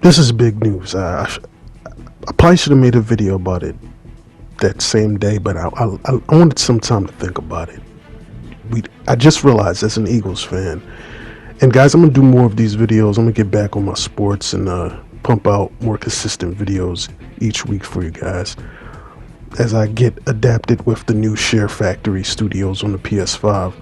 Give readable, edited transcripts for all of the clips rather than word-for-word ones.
This is big news. I probably should have made a video about it that same day, but I wanted some time to think about it. I just realized as an Eagles fan, and guys, I'm gonna do more of these videos. I'm gonna get back on my sports and pump out more consistent videos each week for you guys as I get adapted with the new Share Factory studios on the PS5.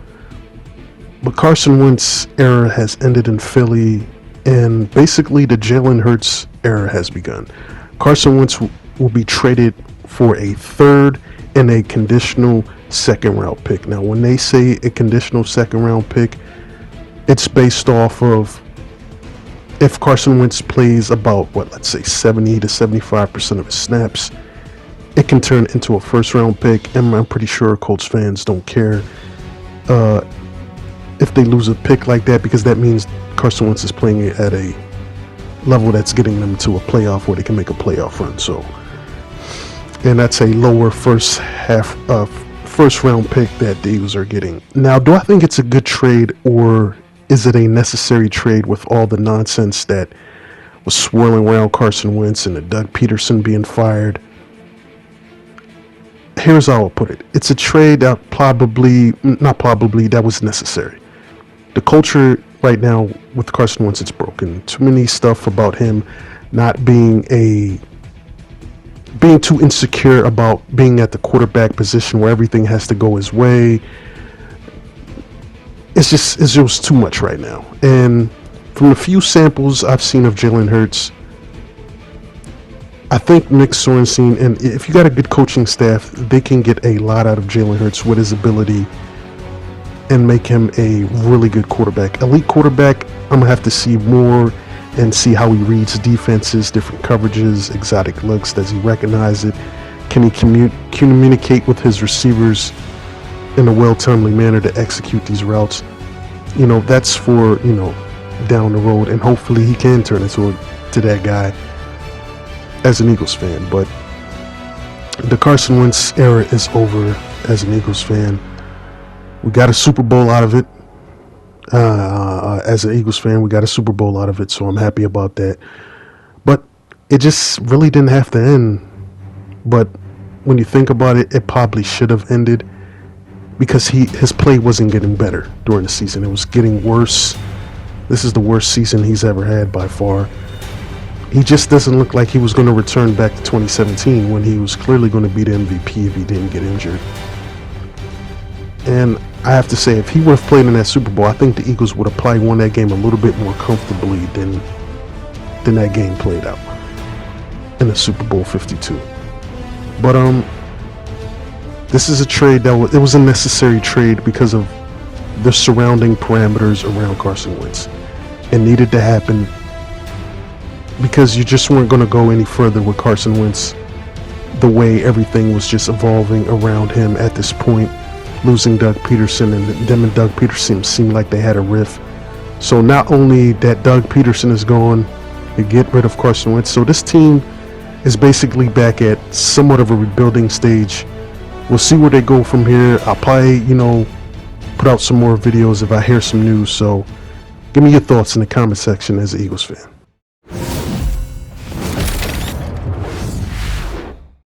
But Carson Wentz era has ended in Philly, and basically the Jalen Hurts era has begun. Carson Wentz will be traded for a third and a conditional second round pick. Now, when they say a conditional second round pick, it's based off of if Carson Wentz plays about, let's say 70 to 75% of his snaps, it can turn into a first round pick. And I'm pretty sure Colts fans don't care if they lose a pick like that, because that means Carson Wentz is playing at a level that's getting them to a playoff where they can make a playoff run. So, and that's a lower first round pick that the Eagles are getting. Now, do I think it's a good trade, or is it a necessary trade with all the nonsense that was swirling around Carson Wentz and the Doug Peterson being fired? Here's how I'll put it. It's a trade that that was necessary. The culture right now with Carson Wentz, it's broken. Too many stuff about him not being too insecure about being at the quarterback position where everything has to go his way. It's just too much right now. And from the few samples I've seen of Jalen Hurts, I think Nick Sorensen, and if you got a good coaching staff, they can get a lot out of Jalen Hurts with his ability and make him a really good quarterback. Elite quarterback, I'm going to have to see more and see how he reads defenses, different coverages, exotic looks. Does he recognize it? Can he communicate with his receivers in a well-timely manner to execute these routes? That's for, down the road, and hopefully he can turn into that guy as an Eagles fan. But the Carson Wentz era is over as an Eagles fan. We got a Super Bowl out of it. As an Eagles fan, we got a Super Bowl out of it, so I'm happy about that. But it just really didn't have to end. But when you think about it, it probably should have ended, because his play wasn't getting better during the season. It was getting worse. This is the worst season he's ever had by far. He just doesn't look like he was going to return back to 2017 when he was clearly going to be the MVP if he didn't get injured. And I have to say, if he would have played in that Super Bowl, I think the Eagles would have probably won that game a little bit more comfortably than that game played out in the Super Bowl 52. But this is a trade it was a necessary trade because of the surrounding parameters around Carson Wentz. It needed to happen because you just weren't going to go any further with Carson Wentz the way everything was just evolving around him at this point. Losing Doug Peterson, and them and Doug Peterson seemed like they had a riff. So not only that Doug Peterson is gone, they get rid of Carson Wentz. So this team is basically back at somewhat of a rebuilding stage. We'll see where they go from here. I'll probably, put out some more videos if I hear some news. So give me your thoughts in the comment section as an Eagles fan.